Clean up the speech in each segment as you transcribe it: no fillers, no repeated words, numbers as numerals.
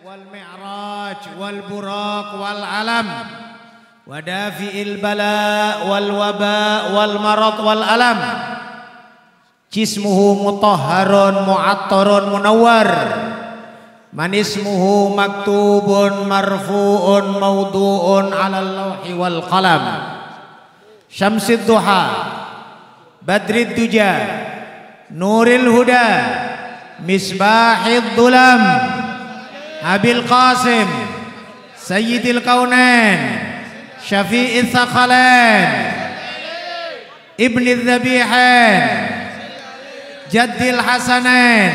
wal mi'raj wal buraq wal alam wa dafi'il bala wal waba wal marad wal alam jismuhu mutahharun mu'attarun munawwar man ismuhu maktubun marfu'un mawdu'un 'alal lawhi wal qalam syamsid duha badrid duja nuril huda misbahid dulam abil qasim sayyidil kaunain syafi'il thaqalain ibnil dhabihain jaddil hasanain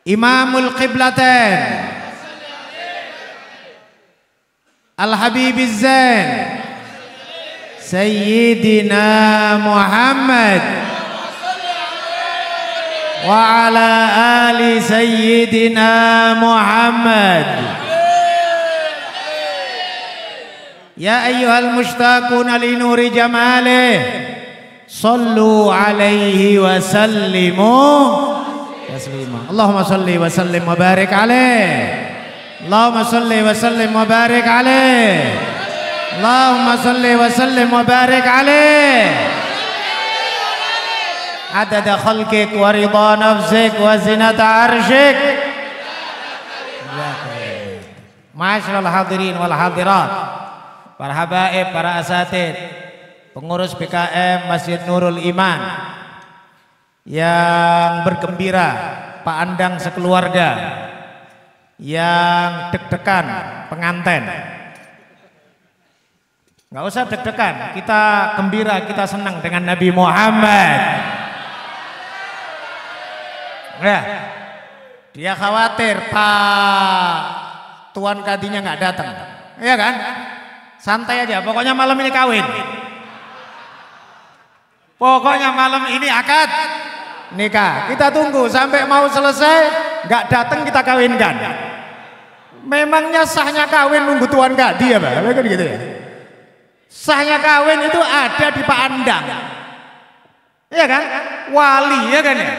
imamul qiblatain al habibiz zain sayyidina Muhammad wa ala ali sayyidina Muhammad. Ya ayyuhal mushtaquna li nuri jamalih sallu alaihi wa sallimu taslima. Allahumma salli wa sallim wa barik alaihi. Allahumma salli wa sallim wa barik alaihi. Allahumma salli wa sallim wa barik alaihi. Adada khalqik wa ridha nafsik wa zinata arsyik. Masyaallah hadirin wal hadirat, para habaib, para asatid, pengurus BKM Masjid Nurul Iman yang bergembira, Pak Andang sekeluarga, yang deg-degan penganten. Nggak usah deg-degan, kita gembira, kita senang dengan Nabi Muhammad. Ya, dia khawatir Pak Tuan Kadinya nggak datang, iya kan? Santai aja, pokoknya malam ini kawin. Pokoknya malam ini akad nikah. Kita tunggu sampai mau selesai, nggak datang kita kawinkan. Memangnya sahnya kawin nunggu Tuan Kadi ya, Pak? Kan gitu ya. Sahnya kawin itu ada di Pak Andang, iya kan? Wali, ya kan ya?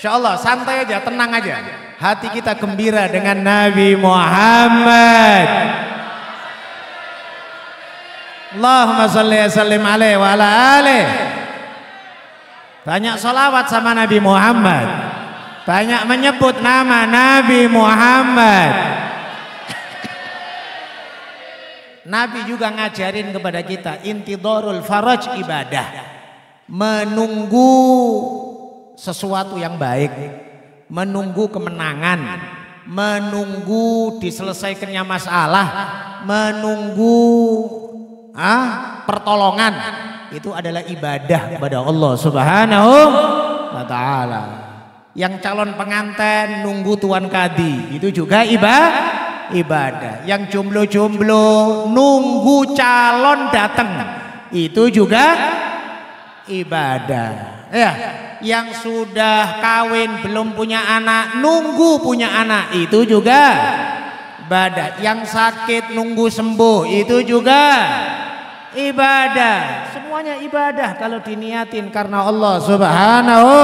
Insya Allah santai aja, tenang aja. Hati kita gembira dengan Nabi Muhammad. Allahumma salli wa sallim alaihi wa ala alihi. Banyak salawat sama Nabi Muhammad. Banyak menyebut nama Nabi Muhammad. Nabi juga ngajarin kepada kita intidharul faraj ibadah. Menunggu sesuatu yang baik, menunggu kemenangan, menunggu diselesaikannya masalah, menunggu pertolongan, itu adalah ibadah kepada Allah Subhanahu wa ta'ala. Yang calon pengantin nunggu Tuan Kadi, itu juga ibadah. Yang jomblo-jomblo nunggu calon datang, itu juga ibadah. Ya, yang sudah kawin belum punya anak nunggu punya anak, itu juga ibadah. Yang sakit nunggu sembuh, itu juga ibadah. Semuanya ibadah kalau diniatin karena Allah Subhanahu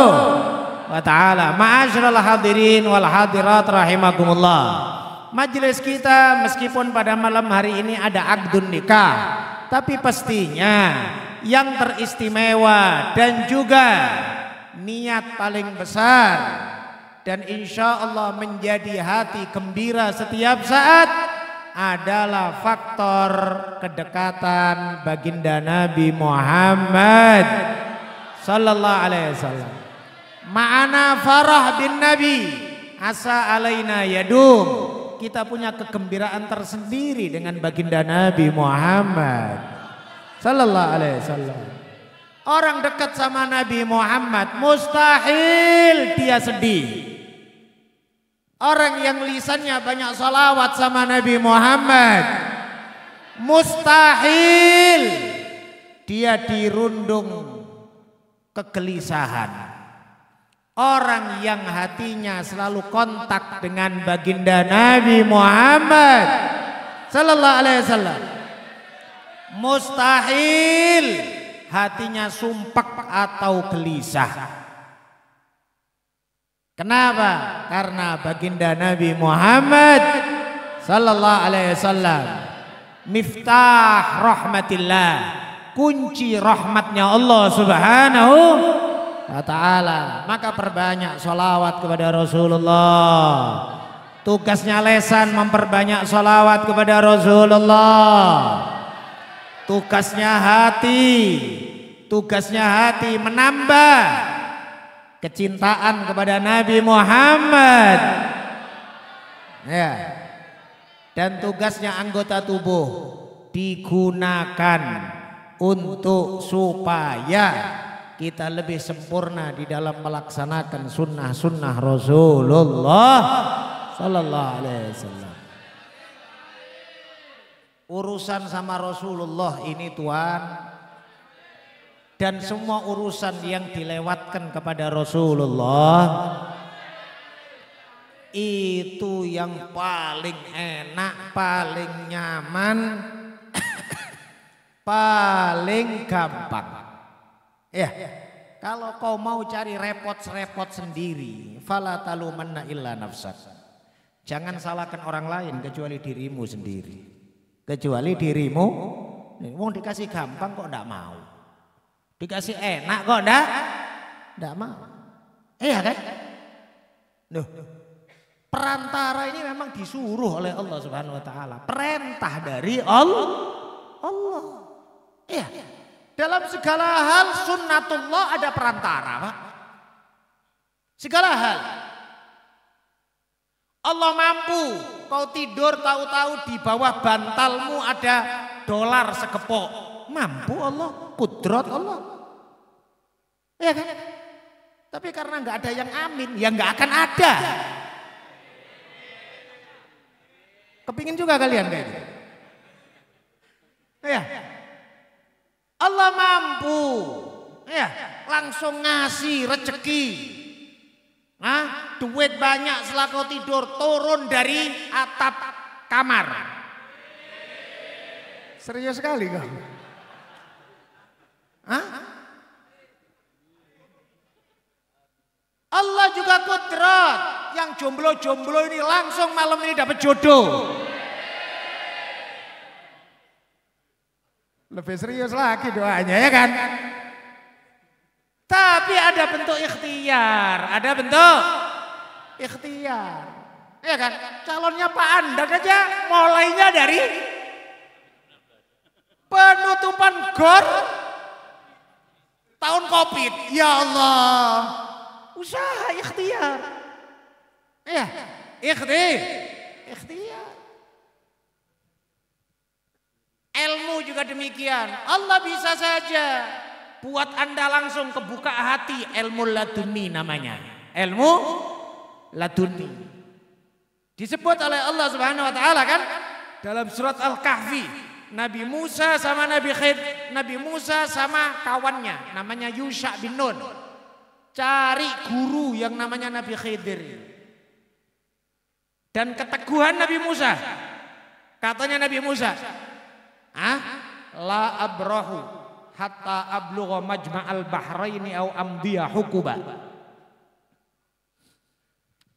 wa ta'ala. Ma'asyiral hadirin wal hadirat rahimakumullah. Majelis kita meskipun pada malam hari ini ada akdun nikah, tapi pastinya yang teristimewa dan juga niat paling besar dan insya Allah menjadi hati gembira setiap saat adalah faktor kedekatan baginda Nabi Muhammad sallallahu alaihi wasallam. Ma'ana farah bin Nabi asa alaina yadum. Kita punya kegembiraan tersendiri dengan baginda Nabi Muhammad sallallahu alaihi wasallam. Orang dekat sama Nabi Muhammad mustahil dia sedih. Orang yang lisannya banyak salawat sama Nabi Muhammad mustahil dia dirundung kegelisahan. Orang yang hatinya selalu kontak dengan baginda Nabi Muhammad sallallahu alaihi wasallam mustahil hatinya sumpek atau gelisah. Kenapa? Karena baginda Nabi Muhammad sallallahu alaihi wasallam miftah rahmatillah, kunci rahmatnya Allah Subhanahu wa ta'ala. Maka perbanyak sholawat kepada Rasulullah. Tugasnya lesan memperbanyak sholawat kepada Rasulullah. Tugasnya hati menambah kecintaan kepada Nabi Muhammad. Ya. Dan tugasnya anggota tubuh digunakan untuk supaya kita lebih sempurna di dalam melaksanakan sunnah-sunnah Rasulullah sallallahu alaihi wasallam. Urusan sama Rasulullah ini Tuhan, dan semua urusan yang dilewatkan kepada Rasulullah itu yang paling enak, paling nyaman, paling gampang. Ya, kalau kau mau cari repot-repot sendiri, fala talumanna illa nafsak. Jangan salahkan orang lain kecuali dirimu sendiri. Kecuali dirimu, wong dikasih gampang kok ndak mau. Dikasih enak kok ndak mau. Iya kan? Loh. Perantara ini memang disuruh oleh Allah Subhanahu wa taala. Perintah dari Allah. Iya. Dalam segala hal sunnatullah ada perantara, Pak. Segala hal. Allah mampu kau tidur tahu-tahu di bawah bantalmu ada dolar sekepok. Mampu Allah, kudrat Allah. Iya kan? Tapi karena nggak ada yang amin, ya nggak akan ada. Kepingin juga kalian kayak gitu? Ya. Allah mampu, ya, langsung ngasih rezeki. Nah, duit banyak setelah kau tidur turun dari atap kamar. Serius sekali kau? Hah? Allah juga kudrat. Yang jomblo-jomblo ini langsung malam ini dapat jodoh. Lebih serius lagi doanya, ya kan? Tapi ada bentuk ikhtiar, ya kan? Calonnya Pak Andak aja mulainya dari penutupan gor tahun Covid. Ya Allah, usaha ikhtiar. Ya, ikhtiar. Ilmu juga demikian. Allah bisa saja buat Anda langsung kebuka hati, ilmu laduni namanya. Ilmu laduni. Disebut oleh Allah Subhanahu wa taala kan dalam surat Al-Kahfi, Nabi Musa sama Nabi Musa sama kawannya namanya Yusha bin Nun. Cari guru yang namanya Nabi Khidir. Dan keteguhan Nabi Musa. Katanya Nabi Musa, la abrahu hatta ablugha majma'al bahraini au amdiya hukuba.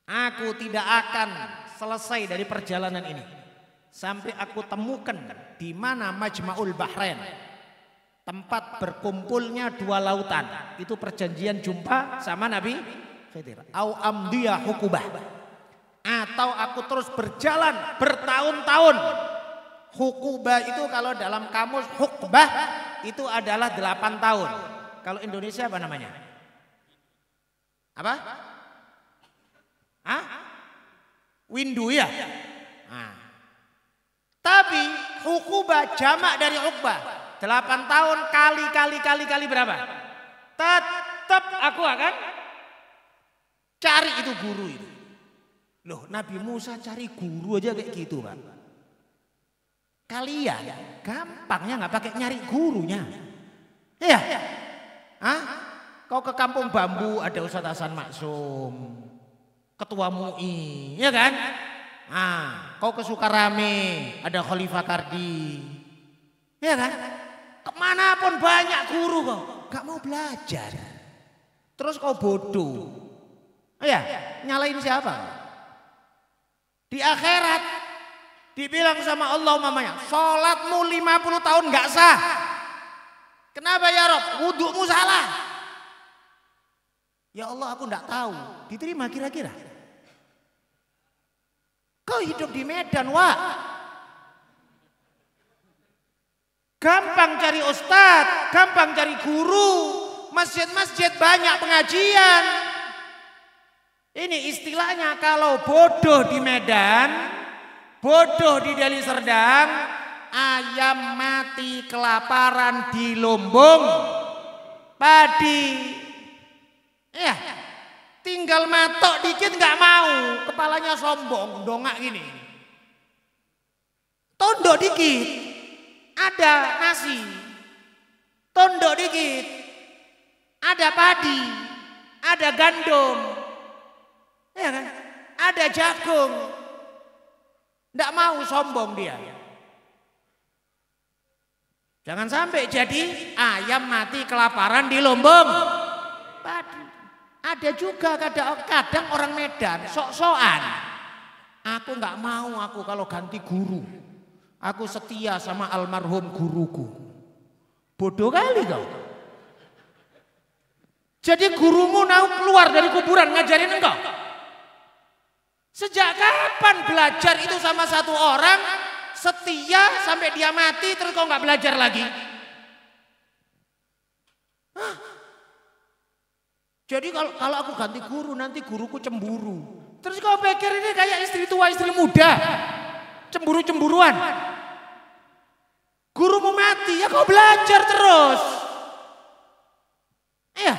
Aku tidak akan selesai dari perjalanan ini sampai aku temukan di mana Majma'ul Bahrain, tempat berkumpulnya dua lautan. Itu perjanjian jumpa sama Nabi Khidir. Au amdiya hukubah. Atau aku terus berjalan bertahun-tahun. Hukubah itu kalau dalam kamus hukbah itu adalah 8 tahun. Kalau Indonesia apa namanya? Apa? Windu ya? Nah. Tapi hukubah jamak dari ukbah. 8 tahun kali berapa? Tetap aku akan cari itu guru itu. Loh, Nabi Musa cari guru aja kayak gitu, Pak. Kalian gampangnya nggak pakai nyari gurunya. Iya. Kau ke Kampung Bambu ada Ustaz Hasan Maksum, Ketua MUI, ya kan? Kau ke Sukarame ada Khalifah Kardi, ya kan? Kemanapun banyak guru kau, gak mau belajar. Terus kau bodoh. Ya, nyalain siapa? Di akhirat dibilang sama Allah mamanya, sholatmu 50 tahun nggak sah. Kenapa ya Rob? Wudhumu salah. Ya Allah, aku nggak tahu. Diterima kira-kira? Kau hidup di Medan, Wak. Gampang cari ustadz, gampang cari guru, masjid-masjid banyak pengajian. Ini istilahnya kalau bodoh di Medan, bodoh di Deli Serdang, ayam mati kelaparan di lumbung padi. Ya, tinggal matok dikit nggak mau, kepalanya sombong, dongak gini. Tondok dikit, ada nasi. Tondok dikit, ada padi, ada gandum, ya kan? Ada jagung. Nggak mau, sombong dia. Jangan sampai jadi ayam mati kelaparan di lumbung padi. Ada juga kadang orang Medan sok-sokan. Aku nggak mau, aku kalau ganti guru, aku setia sama almarhum guruku. Bodoh kali kau. Jadi gurumu keluar dari kuburan ngajarin engkau. Sejak kapan belajar itu sama satu orang setia sampai dia mati terus kau nggak belajar lagi? Hah? Jadi kalau aku ganti guru nanti guruku cemburu. Terus kau pikir ini kayak istri tua istri muda, cemburu-cemburuan. Gurumu mati ya kau belajar terus. Iya,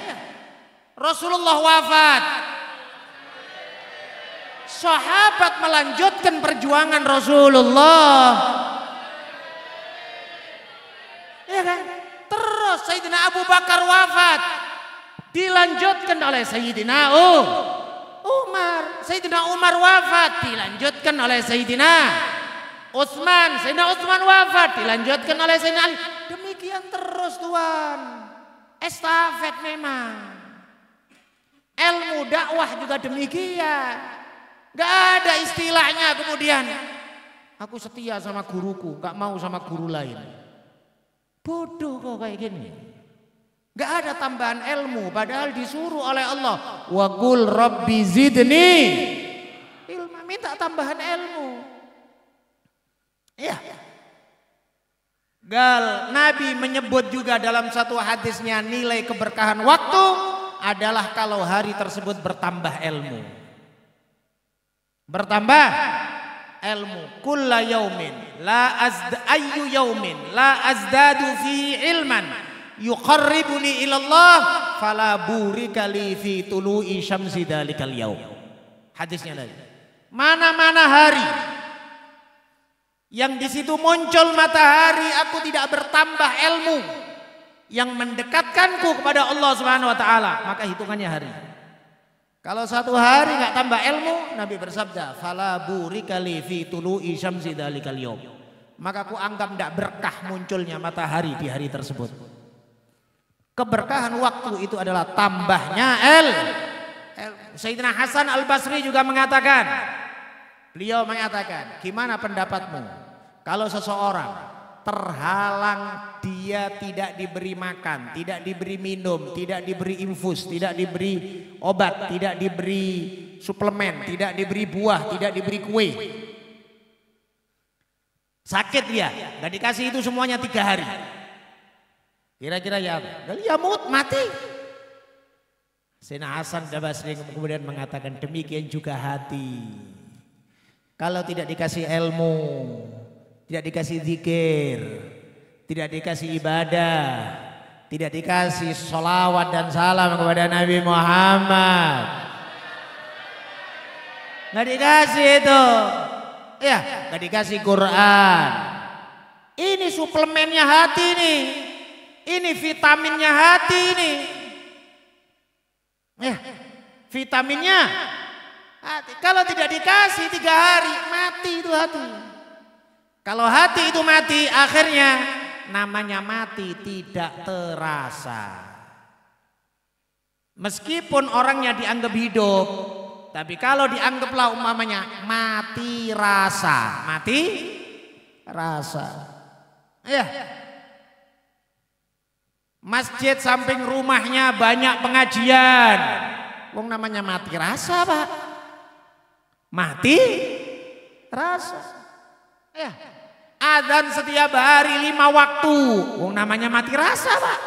Rasulullah wafat. Sahabat melanjutkan perjuangan Rasulullah. Iya kan? Terus Sayyidina Abu Bakar wafat. Dilanjutkan oleh Sayyidina Umar. Sayyidina Umar wafat, dilanjutkan oleh Sayyidina Utsman. Sayyidina Utsman wafat, dilanjutkan oleh Sayyidina Ali. Demikian terus Tuhan. Estafet memang. Ilmu dakwah juga demikian. Gak ada istilahnya kemudian aku setia sama guruku, gak mau sama guru lain. Bodoh kok kayak gini. Gak ada tambahan ilmu, padahal disuruh oleh Allah. Wa qul rabbi zidni ilma, minta tambahan ilmu. Ya. Nabi menyebut juga dalam satu hadisnya nilai keberkahan waktu adalah kalau hari tersebut bertambah ilmu. Bertambah ilmu. Kulla yaumin ayyu yaumin la azdadu fi ilman yuqarribuni ilallah fala burika li fi tulu'i syamsi dalikal yaum. Hadisnya tadi. Mana-mana hari yang di situ muncul matahari aku tidak bertambah ilmu yang mendekatkanku kepada Allah Subhanahu wa taala, maka hitungannya hari. Kalau satu hari enggak tambah ilmu, Nabi bersabda, fala burika li fi tulu'i syamsi dalikal yaum. Maka aku anggap enggak berkah munculnya matahari di hari tersebut. Keberkahan waktu itu adalah tambahnya Sayyidina Hasan Al-Basri juga mengatakan, beliau mengatakan, gimana pendapatmu kalau seseorang terhalang dia tidak diberi makan, tidak diberi minum, tidak diberi infus, tidak diberi obat, tidak diberi suplemen, tidak diberi buah, tidak diberi kue. Sakit dia, gak dikasih itu semuanya 3 hari. Kira-kira ya apa? Ya mati. Sayyidina Hasan Al-Basri kemudian mengatakan demikian juga hati. Kalau tidak dikasih ilmu, tidak dikasih zikir, tidak dikasih ibadah, tidak dikasih sholawat dan salam kepada Nabi Muhammad, nggak dikasih itu, ya nggak dikasih Quran. Ini suplemennya hati nih. Ini vitaminnya hati ini. Ya, vitaminnya hati. Kalau tidak dikasih 3 hari, mati itu hati. Kalau hati itu mati, akhirnya namanya mati tidak terasa. Meskipun orangnya dianggap hidup, tapi kalau dianggaplah umpamanya mati rasa, mati rasa. Ya. Masjid samping rumahnya banyak pengajian. Wong namanya mati rasa, Pak. Mati rasa. Ya. Adzan setiap hari 5 waktu. Wong namanya mati rasa, Pak.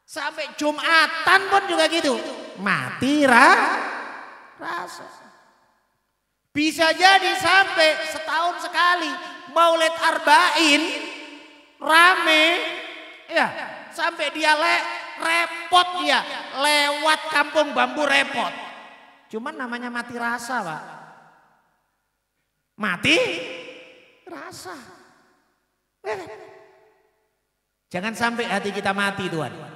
Sampai Jumatan pun juga gitu. Mati rasa. Bisa jadi sampai setahun sekali Maulid Arba'in rame. Ya, sampai dia repot dia lewat Kampung Bambu repot. Cuman namanya mati rasa, Pak. Mati rasa. Jangan sampai hati kita mati, Tuhan.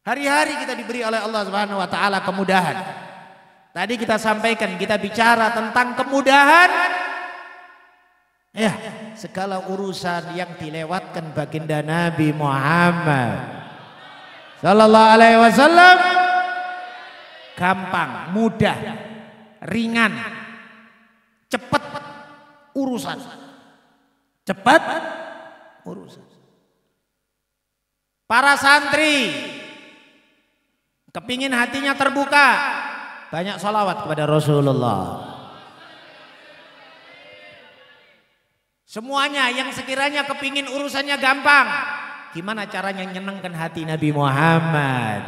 Hari-hari kita diberi oleh Allah Subhanahu wa taala kemudahan. Tadi kita sampaikan, kita bicara tentang kemudahan. Ya, segala urusan yang dilewatkan baginda Nabi Muhammad sallallahu alaihi wasallam gampang, mudah, ringan, cepat urusan. Cepat urusan. Para santri kepingin hatinya terbuka, banyak sholawat kepada Rasulullah. Semuanya yang sekiranya kepingin urusannya gampang, gimana caranya nyenengkan hati Nabi Muhammad?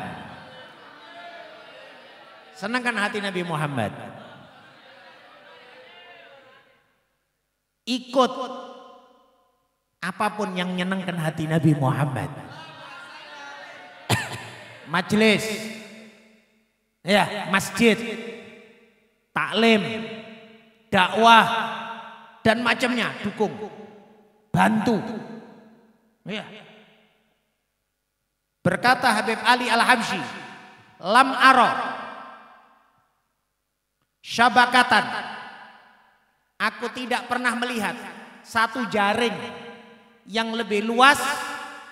Senangkan hati Nabi Muhammad. Ikut apapun yang nyenengkan hati Nabi Muhammad. Majelis, ya, masjid, taklim, dakwah, dan macamnya, dukung, bantu. Ya. Berkata Habib Ali Al-Habsyi, lam ara syabakatan, aku tidak pernah melihat satu jaring yang lebih luas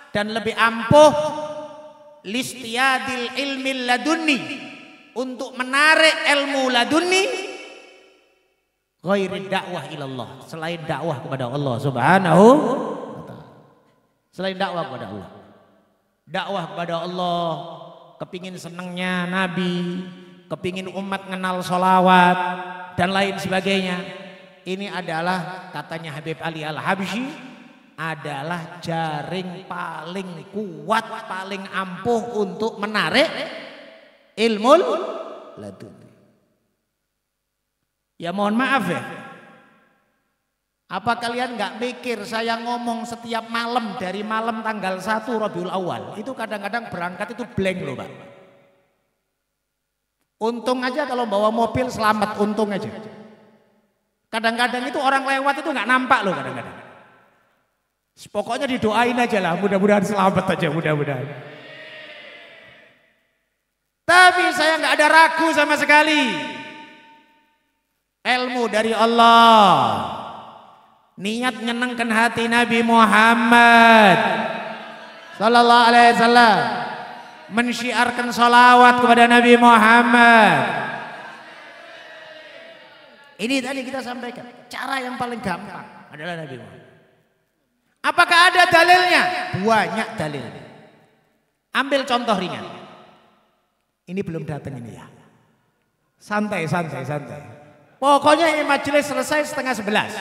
dan lebih ampuh listiyadil ilmi ladunni, untuk menarik ilmu ladunni, ghairi dakwah ilallah, selain dakwah kepada Allah Subhanahu wa ta'ala. Selain dakwah kepada Allah. Dakwah kepada Allah, kepingin senangnya Nabi, kepingin umat kenal sholawat dan lain sebagainya. Ini adalah katanya Habib Ali Al-Habsyi, adalah jaring paling kuat, paling ampuh untuk menarik ilmu laduni. Ya mohon maaf ya, apa kalian nggak mikir saya ngomong setiap malam dari malam tanggal 1 Rabiul Awal itu kadang-kadang berangkat itu blank loh, Pak. Untung aja kalau bawa mobil selamat, untung aja. Kadang-kadang itu orang lewat itu nggak nampak loh kadang-kadang. Pokoknya didoain aja lah, mudah-mudahan selamat aja, mudah-mudahan. Tapi saya nggak ada ragu sama sekali. Ilmu dari Allah, niat nyenengkan hati Nabi Muhammad sallallahu alaihi wasallam, mensyiarkan sholawat kepada Nabi Muhammad. Ini tadi kita sampaikan, cara yang paling gampang adalah Nabi Muhammad. Apakah ada dalilnya? Banyak dalilnya. Ambil contoh ringan. Ini belum datang ini ya. Santai. Pokoknya ini majelis selesai 10:30.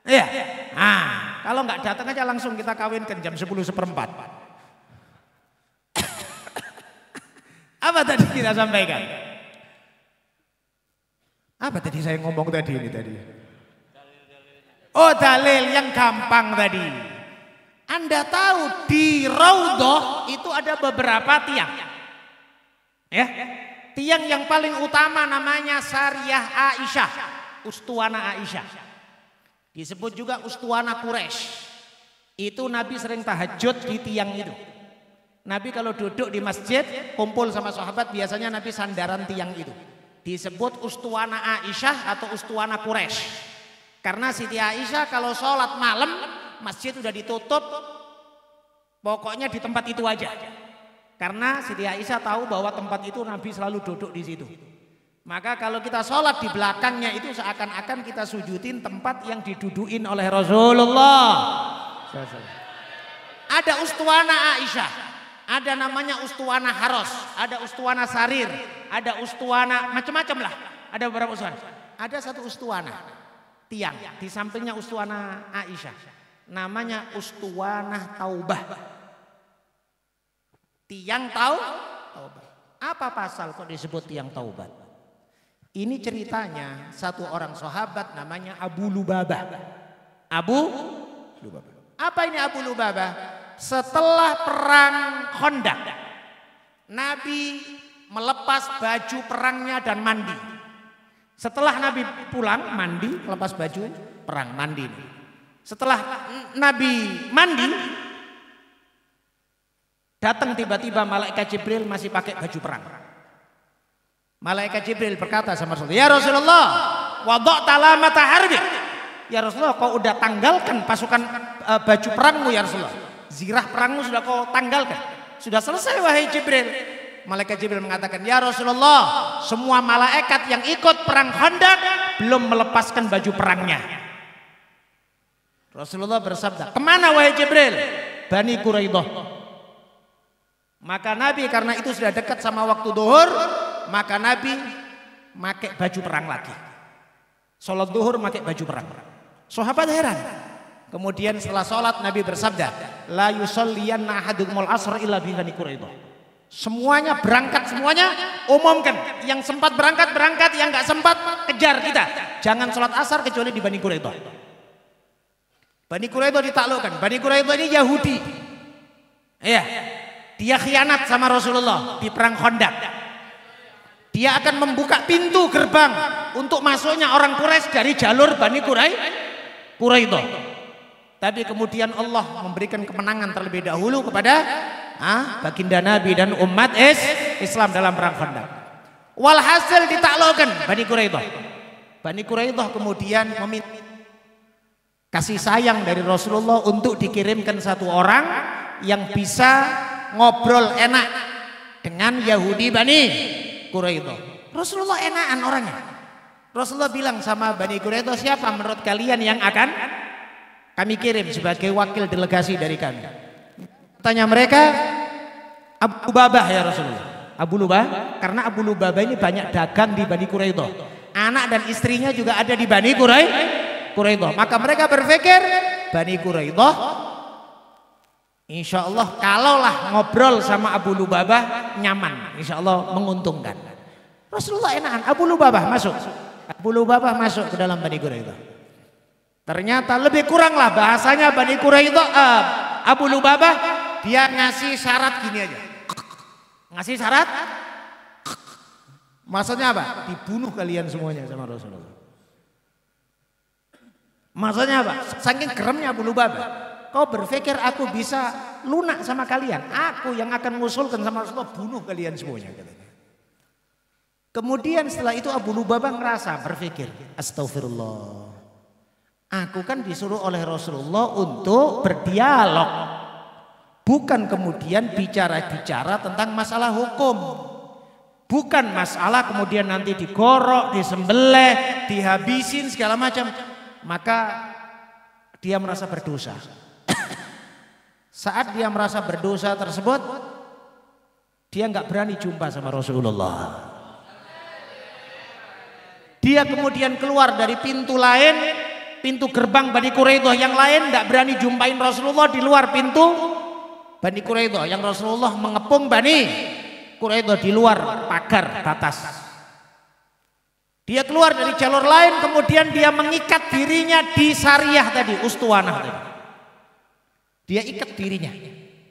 Iya. Nah, kalau nggak datang aja langsung kita kawinkan jam 10:15. Apa tadi kita sampaikan? Apa tadi saya ngomong tadi ini tadi? Oh, dalil yang gampang tadi. Anda tahu di Raudhah itu ada beberapa tiang. Ya. Tiang yang paling utama namanya Sariyah Aisyah, Ustuana Aisyah. Disebut juga Ustuana Quraisy. Itu Nabi sering tahajud di tiang itu. Nabi kalau duduk di masjid kumpul sama sahabat, biasanya Nabi sandaran tiang itu. Disebut Ustuana Aisyah atau Ustuana Quraisy. Karena Siti Aisyah kalau sholat malam masjid udah ditutup, pokoknya di tempat itu aja. Karena Siti Aisyah tahu bahwa tempat itu Nabi selalu duduk di situ. Maka kalau kita sholat di belakangnya itu seakan-akan kita sujudin tempat yang diduduin oleh Rasulullah. Ada ustuana Aisyah, ada namanya ustuana Haros, ada ustuana Sarir, ada ustuana macam-macam lah. Ada beberapa ustuana. Ada satu ustuana tiang di sampingnya ustuana Aisyah, namanya ustuana Taubah. Tiang taubat. Apa pasal kok disebut tiang taubat? Ini ceritanya satu orang sahabat namanya Abu Lubabah. Abu Lubabah. Apa ini Abu Lubabah? Setelah perang Khandaq, Nabi melepas baju perangnya dan mandi. Setelah Nabi pulang mandi, lepas baju perang, mandi. Setelah Nabi mandi, datang tiba-tiba malaikat Jibril masih pakai baju perang. Malaikat Jibril berkata sama Rasulullah, "Ya Rasulullah, wada'ta lamata harbi." Ya Rasulullah, kau udah tanggalkan pasukan baju perangmu ya Rasulullah. Zirah perangmu sudah kau tanggalkan. Sudah selesai wahai Jibril. Malaikat Jibril mengatakan, "Ya Rasulullah, semua malaikat yang ikut perang Khandaq belum melepaskan baju perangnya." Rasulullah bersabda, "Kemana wahai Jibril?" "Bani Quraidah." Maka Nabi karena itu sudah dekat sama waktu duhur, maka Nabi pakai baju perang lagi. Sholat duhur pakai baju perang. Sahabat heran. Kemudian setelah sholat Nabi bersabda, "La yusalliyanna ahadukumul asr illa bi Bani Quraidah." Semuanya berangkat, semuanya umumkan. Yang sempat berangkat, berangkat. Yang nggak sempat, kejar kita. Jangan sholat asar kecuali di Bani Quraidah. Bani Quraidah ditaklukkan. Bani Quraidah ini Yahudi. Iya. Dia khianat sama Rasulullah di perang Khandaq. Dia akan membuka pintu gerbang untuk masuknya orang Quraisy dari jalur Bani Quraidah. Tapi kemudian Allah memberikan kemenangan terlebih dahulu kepada baginda Nabi dan umat Islam dalam perang Khandaq. Walhasil ditaklukkan Bani Quraidah. Bani Quraidah kemudian meminta kasih sayang dari Rasulullah untuk dikirimkan satu orang yang bisa ngobrol enak dengan Yahudi Bani Quraidah. Rasulullah enakan orangnya. Rasulullah bilang sama Bani Quraidah, "Siapa menurut kalian yang akan kami kirim sebagai wakil delegasi dari kami?" Tanya mereka, "Abu Lubabah ya Rasulullah." Abu Lubabah, karena Abu Lubabah ini banyak dagang di Bani Quraidah. Anak dan istrinya juga ada di Bani Quraidah. Maka mereka berpikir Bani Quraidah, insya Allah kalaulah ngobrol sama Abu Lubabah nyaman, insya Allah menguntungkan. Rasulullah enakan. Abu Lubabah masuk. Abu Lubabah masuk ke dalam Bani Quraidah. Ternyata lebih kurang lah bahasanya Bani Quraidah. Abu Lubabah dia ngasih syarat gini aja. Ngasih syarat. Maksudnya apa? Dibunuh kalian semuanya sama Rasulullah. Maksudnya apa? Saking geremnya Abu Lubabah. Kau berpikir aku bisa lunak sama kalian? Aku yang akan mengusulkan sama Rasulullah, bunuh kalian semuanya. Kemudian setelah itu Abu Lubabah ngerasa berpikir, astagfirullah. Aku kan disuruh oleh Rasulullah untuk berdialog. Bukan kemudian bicara-bicara tentang masalah hukum. Bukan masalah kemudian nanti digorok, disembelih, dihabisin segala macam. Maka dia merasa berdosa. Saat dia merasa berdosa tersebut, dia nggak berani jumpa sama Rasulullah. Dia kemudian keluar dari pintu lain, pintu gerbang Bani Quraidah yang lain, nggak berani jumpain Rasulullah di luar pintu Bani Quraidah. Yang Rasulullah mengepung Bani Quraidah di luar pagar batas. Dia keluar dari jalur lain, kemudian dia mengikat dirinya di Sariyah tadi, ustuanah tadi. Dia ikat dirinya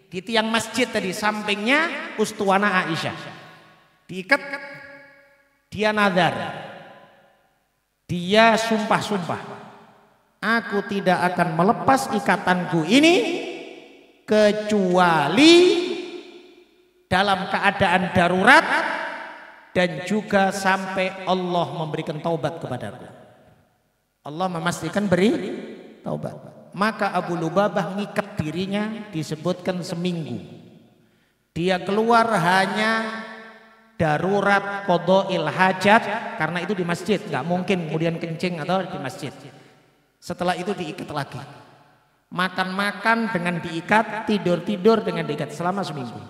di tiang masjid tadi, sampingnya ustuanah Aisyah. Diikat, dia nadar. Dia sumpah-sumpah. Aku tidak akan melepas ikatanku ini kecuali dalam keadaan darurat dan juga sampai Allah memberikan taubat kepadaku. Allah memastikan beri taubat. Maka Abu Lubabah ngikat dirinya disebutkan seminggu. Dia keluar hanya darurat qada'il hajat, karena itu di masjid, nggak mungkin kemudian kencing atau di masjid. Setelah itu diikat lagi. Makan-makan dengan diikat, tidur-tidur dengan diikat selama seminggu.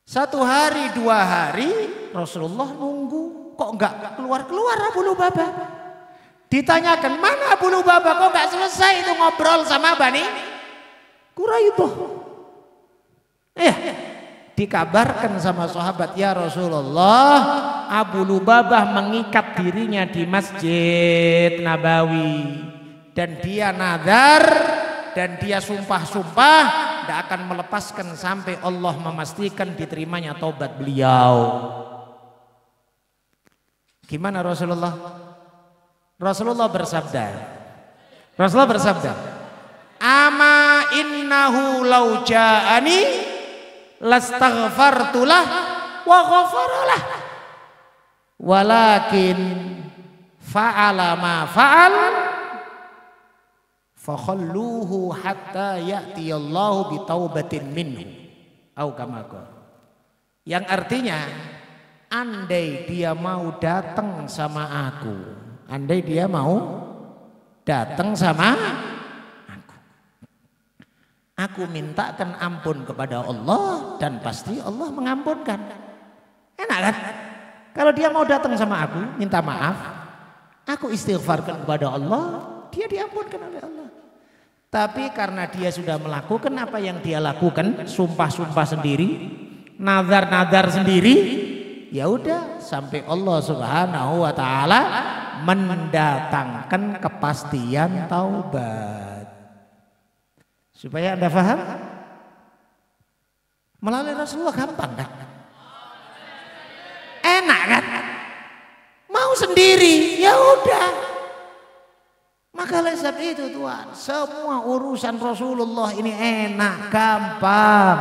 1 hari 2 hari Rasulullah nunggu, kok nggak keluar-keluar Abu Lubabah. Ditanyakan, mana Abu Lubabah, kok nggak selesai itu ngobrol sama Bani Quraidah. Dikabarkan sama sahabat, ya Rasulullah, Abu Lubabah mengikat dirinya di Masjid Nabawi dan dia nazar dan dia sumpah-sumpah tidak akan melepaskan sampai Allah memastikan diterimanya taubat beliau. Gimana Rasulullah? Rasulullah bersabda, ama innahu law ja'ani lastaghfartulah wa ghafaralah walakin fa'ala ma fa'al fakhalluhu hatta ya'tiyallahu bitaubatin minhu au kama qala. Yang artinya, andai dia mau datang sama aku, andai dia mau datang sama aku mintakan ampun kepada Allah dan pasti Allah mengampunkan. Enak kan? Kalau dia mau datang sama aku, minta maaf, aku istighfarkan kepada Allah, dia diampunkan oleh Allah. Tapi karena dia sudah melakukan apa yang dia lakukan, sumpah-sumpah sendiri, nazar-nazar sendiri, ya udah sampai Allah Subhanahu wa taala mendatangkan kepastian taubat. Supaya Anda paham, melalui Rasulullah gampang kan? Enak kan? Mau sendiri, ya udah. Maka oleh sebab itu Tuhan, semua urusan Rasulullah ini enak, gampang.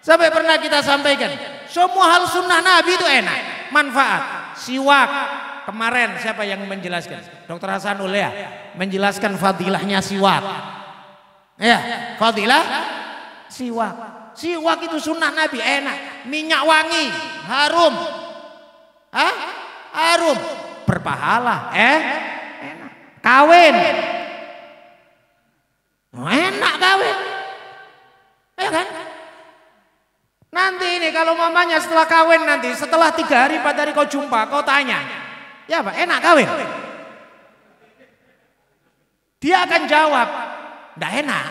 Sampai pernah kita sampaikan, semua hal sunnah Nabi itu enak, manfaat, siwak. Kemarin siapa yang menjelaskan? Dr. Hasanul ya, menjelaskan fadilahnya siwak. Ya, fadilah siwak. Siwak itu sunnah Nabi, enak. Minyak wangi, harum. Harum, berpahala. Enak. Kawin. Enak kawin. Ya kan? Nanti ini kalau mamanya setelah kawin nanti, setelah 3 hari 4 hari kau jumpa, kau tanya, ya Pak, enak kawin? Dia akan jawab, enggak enak.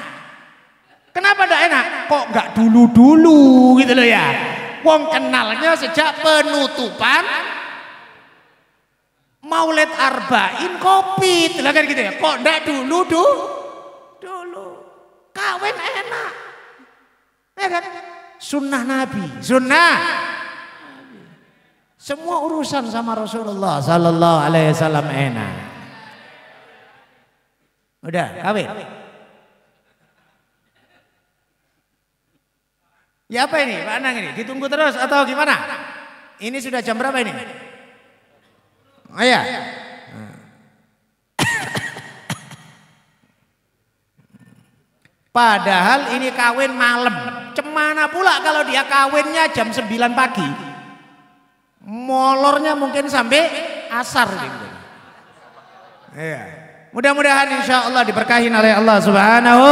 Kenapa enggak enak? Kok enggak dulu-dulu gitu loh ya. Wong kenalnya sejak penutupan Maulid Arba'in Covid, lah kan gitu ya. Kok enggak dulu. Kawin enak. Ya kan? Sunnah Nabi, sunnah. Semua urusan sama Rasulullah sallallahu alaihi wasallam enak. Udah, kawin. Ya apa ini, Pak Anang ini? Ditunggu terus atau gimana? Ini sudah jam berapa ini? Oh ya. Padahal ini kawin malam. Cemana pula kalau dia kawinnya jam 9 pagi. Molornya mungkin sampai asar gitu. Iya. Mudah-mudahan insya Allah diberkahin oleh Allah Subhanahu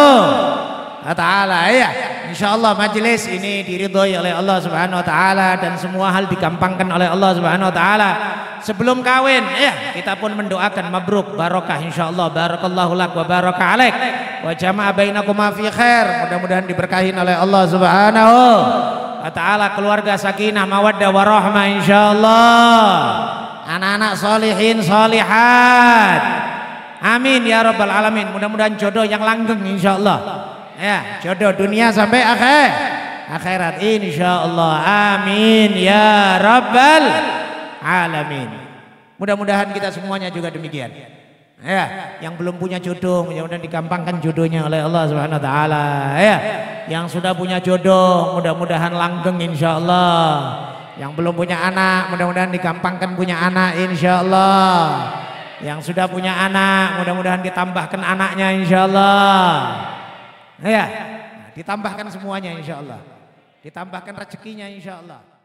wa taala ya. Insya Allah majelis ini diridhoi oleh Allah Subhanahu wa taala dan semua hal digampangkan oleh Allah Subhanahu wa taala. Sebelum kawin ya, kita pun mendoakan mabruk barokah insyaallah, barakallahu lak wa baraka alaik wa jama'a bainakuma fi khair. Mudah-mudahan diberkahin oleh Allah Subhanahu wa taala, keluarga sakinah mawaddah warahmah insyaallah. Anak-anak solihin solihat. Amin ya rabbal alamin. Mudah-mudahan jodoh yang langgeng insyaallah. Ya, jodoh dunia sampai akhirat insyaallah. Amin ya rabbal alamin. Mudah-mudahan kita semuanya juga demikian. Ya, yang belum punya jodoh mudah-mudahan digampangkan jodohnya oleh Allah Subhanahu wa taala ya. Yang sudah punya jodoh mudah-mudahan langgeng insyaallah. Yang belum punya anak mudah-mudahan digampangkan punya anak insyaallah. Yang sudah punya anak mudah-mudahan ditambahkan anaknya insyaallah. Ya. ditambahkan semuanya insya Allah, ditambahkan rezekinya insya Allah.